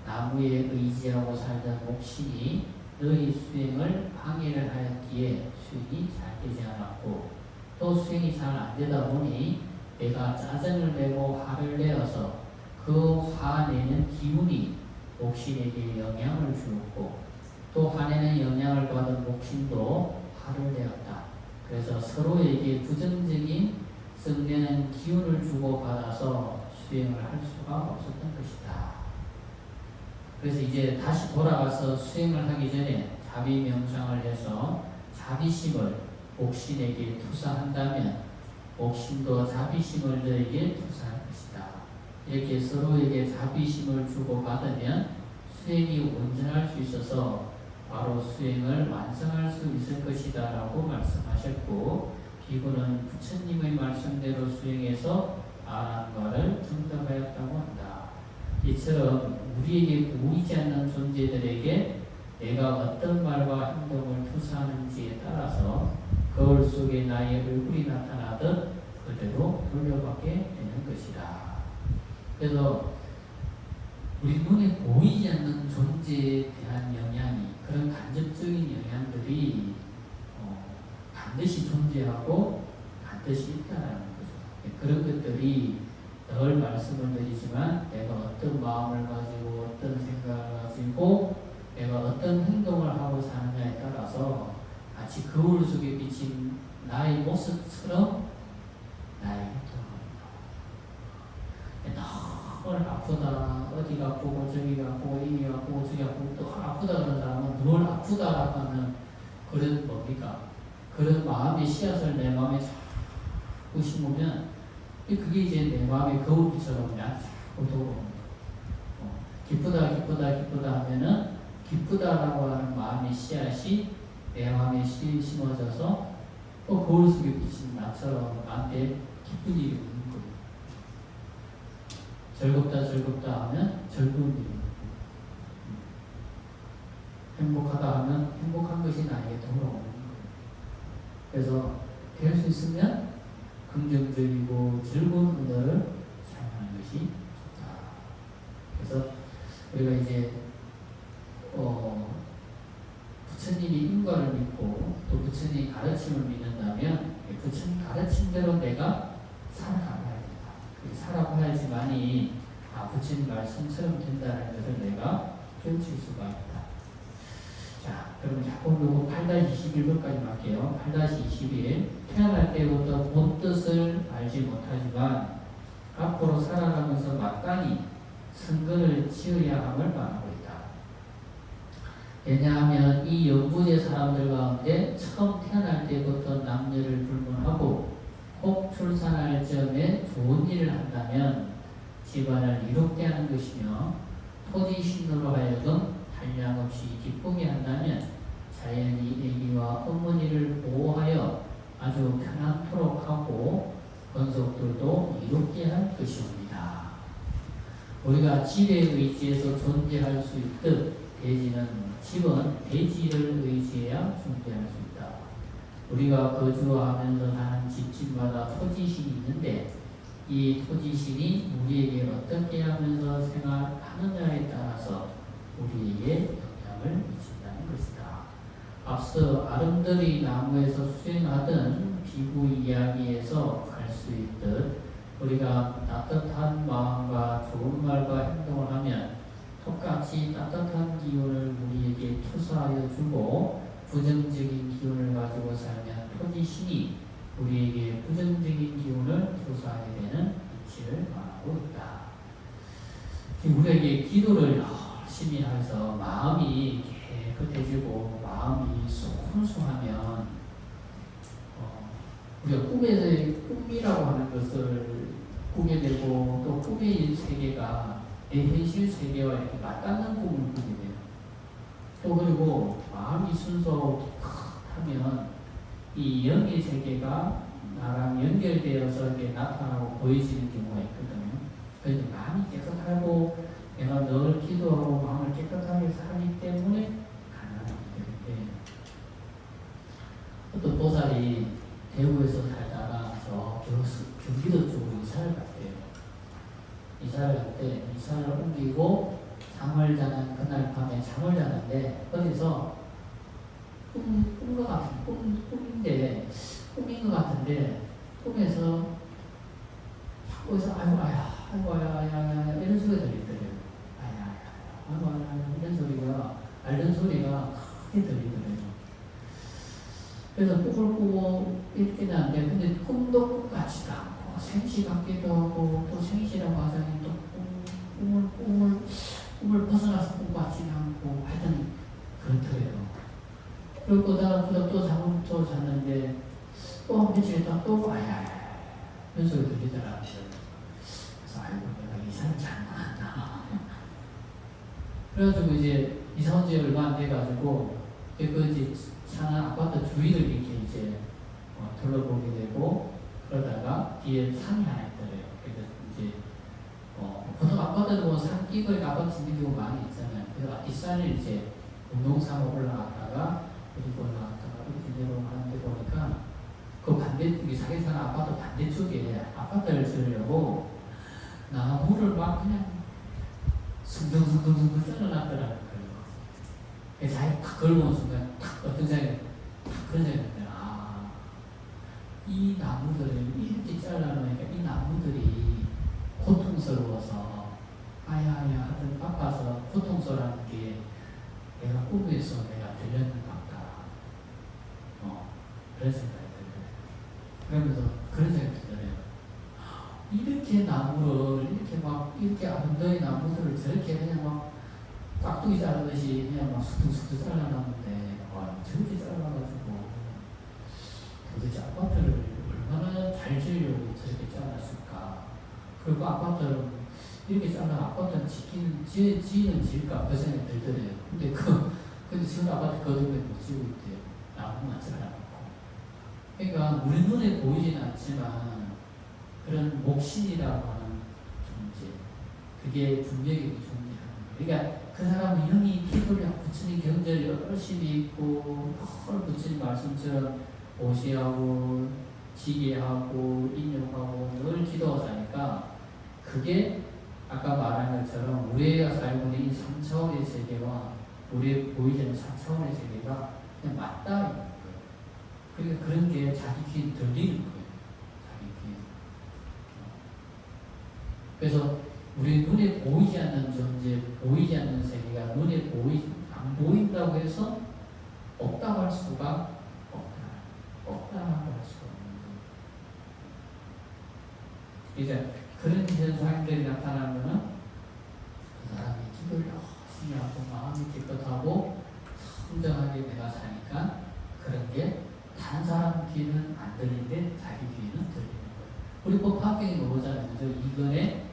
나무에 의지하고 살던 목신이 너희 수행을 방해를 하였기에 수행이 잘 되지 않았고 또 수행이 잘 안 되다 보니 내가 짜증을 내고 화를 내어서 그 화내는 기운이 목신에게 영향을 주었고 또 화내는 영향을 받은 목신도 화를 내었다. 그래서 서로에게 부정적인 썩내는 기운을 주고받아서 수행을 할 수가 없었던 것이다. 그래서 이제 다시 돌아가서 수행을 하기 전에 자비 명상을 해서 자비심을 목신에게 투사한다면 목신도 자비심을 너에게 투사할 것이다. 이렇게 서로에게 자비심을 주고받으면 수행이 온전할 수 있어서 바로 수행을 완성할 수 있을 것이다 라고 말씀하셨고 비구는 부처님의 말씀대로 수행해서 아란과를 정답하였다고 한다. 이처럼 우리에게 보이지 않는 존재들에게 내가 어떤 말과 행동을 투사하는지에 따라서 거울 속에 나의 얼굴이 나타나듯 그대로 돌려받게 되는 것이다. 그래서 우리 눈에 보이지 않는 존재에 대한 영향이 그런 간접적인 영향들이 반드시 존재하고 반드시 있다는 거죠. 그런 것들이 늘 말씀을 드리지만 내가 어떤 마음을 가지고 어떤 생각을 가지고 내가 어떤 행동을 하고 사느냐에 따라서 마치 거울 속에 비친 나의 모습처럼 나의 행동을 늘 아프다 어디가 아프고 저기가 아프고 이가 아프고 저기 아프고 또 아프다 그런 사람은 늘 아프다라고 하는 그런 뭡니까? 그런 마음의 씨앗을 내 마음에 자꾸 심으면 그게 이제 내 마음의 거울처럼 그냥 자꾸 돌아옵니다. 기쁘다 기쁘다 기쁘다 하면은 기쁘다라고 하는 마음의 씨앗이 내 마음에 심어져서 또 거울 속에 비친 나처럼 나한테 기쁜 일이 오는 거예요. 즐겁다 즐겁다 하면 즐거운 일이 오는 거예요. 행복하다 하면 행복한 것이 나에게 돌아오는 거예요. 그래서 될 수 있으면 긍정적이고 즐거운 언어를 사용하는 것이 좋다. 그래서 우리가 이제 부처님이 인과를 믿고 또 부처님의 가르침을 믿는다면 부처님 가르침대로 내가 살아가야 된다. 살아가야지만이 부처님 말씀처럼 된다는 것을 내가 깨우칠 수가 있다. 자, 그럼 자꾸 8-21번까지 할게요. 8-21 태어날 때부터 본 뜻을 알지 못하지만 앞으로 살아가면서 마땅히 선근을 지어야 함을 말하고 있다. 왜냐하면 이 연부제 사람들 가운데 처음 태어날 때부터 남녀를 불문하고 혹 출산할 점에 좋은 일을 한다면 집안을 이롭게 하는 것이며 토지신으로 하여금 한량없이 기쁘게 한다면 자연이 애기와 어머니를 보호하여 아주 편안토록 하고 권속들도 이롭게 할 것이옵니다. 우리가 집에 의지해서 존재할 수 있듯 집은 대지를 의지해야 존재할 수 있다. 우리가 거주하면서 사는 집집마다 토지신이 있는데 이 토지신이 우리에게 어떻게 하면서 생활하느냐에 따라서 우리에게 영향을 미친다는 것이다. 앞서 아름드리 나무에서 수행하던 비구 이야기에서 알 수 있듯 우리가 따뜻한 마음과 좋은 말과 행동을 하면 똑같이 따뜻한 기운을 우리에게 투사하여 주고 부정적인 기운을 가지고 살면 토지신이 우리에게 부정적인 기운을 투사하게 되는 이치를 말하고 있다. 우리에게 기도를 열심히 해서 마음이 깨끗해지고 마음이 순수하면 우리가 꿈이라고 하는 것을 꾸게 되고 또 꿈의 세계가 내 현실 세계와 이렇게 맞닿는 꿈을 꾸게 돼요. 또 그리고 마음이 순수하고 깨끗하면 이 영의 세계가 나랑 연결되어서 이렇게 나타나고 보여지는 경우가 있거든요. 그래서 마음이 깨끗하고 내가 늘 기도하고 마음을 깨끗하게 살기 때문에 가능한 일인데 어떤 보살이 대구에서 살다가 저 경기도 쪽으로 이사를 갔대요. 이사를 갈 때 이사를 옮기고 잠을 자는 그날 밤에 잠을 자는데 어디서 꿈인 것 같은데 꿈에서 어디서 아이고 아야 이런 소리가 들리더래요. 아야 아이고 아야 이런 소리가 앓는 소리가 크게 들리더래요. 그래서 꿈을 꾸고 이렇게 나는데 근데 꿈도 꿈 같지도 않고 생시 같기도 하고 또 생시라고 하자니 또 꿈을 벗어나서 꿈 같지도 않고 하여튼 그렇더래요. 그러고 또 잠을 또 잤는데 또 며칠 있다 또 아야 이런 소리 들리더라고요. 그래서 아이고 내가 이사를 잘못 왔나. 그래가지고 이제 이사 온 지 얼마 안 돼가지고 그 이제 사는 아파트 주위를 이렇게 이제 둘러보게 되고 그러다가 뒤에 산이 하나 있더래요. 그래서 이제 보통 아파트는 뭐 산 끼고 아파트 짓는 경우 많이 있잖아요. 그래서 뒷산을 이제 운동삼아 올라갔다가 그리고 올라갔다가 이렇게 내려가는데 보니까 그 반대쪽이 자기 사는 아파트 반대쪽에 아파트를 지으려고 나무를 막 그냥 숭덩숭덩 잘라놨더라고요. 그래서 자기 탁 걸어본 순간 탁 어떤 생각이 탁 그런 생각이 들어요. 아, 이 나무들을 이렇게 잘라놓으니까 이 나무들이 고통스러워서 아야아야 하던 바빠서 고통스러운 게 내가 꿈에서 내가 들렸는 것 같다. 그런 생각이 들어요. 그러면서 그런 생각이 들어요. 이렇게 나무를 이렇게 아름다운 나무들을 저렇게 그냥 막 깍두기 자르듯이 그냥 막 수툭수툭 잘라놨는데 저렇게 잘라가지고 도대체 아파트를 얼마나 잘 지으려고 저렇게 잘랐을까. 그리고 아파트를 이렇게 잘라 아파트는 지는 지을까 그 생각이 들더래요. 근데 지금 아파트 거듭에 못 지고 있대요. 나무만 잘라놓고. 그러니까 우리 눈에 보이진 않지만 그런 목신이라고 하는 존재, 그게 분명히 존재하는 거예요. 그러니까 그 사람은 영이 기도를 부처님 경전을 열심히 읽고 부처님 말씀처럼 보시하고 지게하고 인용하고 늘 기도하고 사니까 그게 아까 말한 것처럼 우리가 살고 있는 이 3차원의 세계와 우리의 보이지 않는 4차원의 세계가 그냥 맞닿아 있는 거예요. 그러니까 그런 게 자기 귀에 들리는 거예요. 그래서 우리 눈에 보이지 않는 존재, 보이지 않는 세계가 눈에 안 보인다고 해서 없다고 할 수가 없다고 할 수가 없는 거예요. 이제 그런 현상들이 나타나면은 그 사람이 기도를 열심히 하고 마음이 깨끗하고 성정하게 내가 사니까 그런 게 다른 사람 귀는 안 들리는데 자기 귀는 들리는 거예요. 우리 법화경이 뭐잖아요. 그죠? 이건에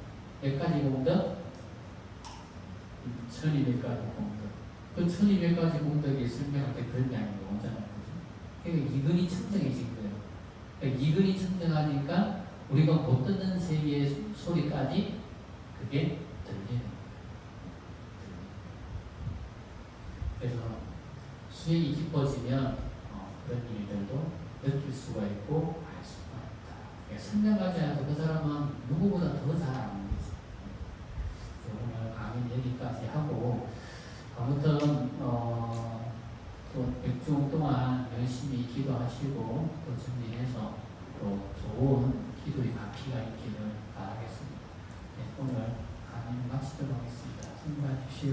몇 가지 공덕? 1200가지 공덕. 그 1200가지 공덕이 설명할 때 그런 게 아니고 오잖아요. 그러니까 이근이 청정해진 거예요. 그러니까 이근이 청정하니까 우리가 못 듣는 세계의 소리까지 그게 들리는 거예요. 그래서 수행이 깊어지면 그런 일들도 느낄 수가 있고 알 수가 있다. 그러니까 설명하지 않아도 그 사람은 누구보다 더 잘 아는 거지. 오늘 강의 여기까지 하고 아무튼 또 100주 동안 열심히 기도하시고 또 준비해서 또 좋은 기도의 가피가 있기를 바라겠습니다. 네, 오늘 강의를 마치도록 하겠습니다. 수고하십시오.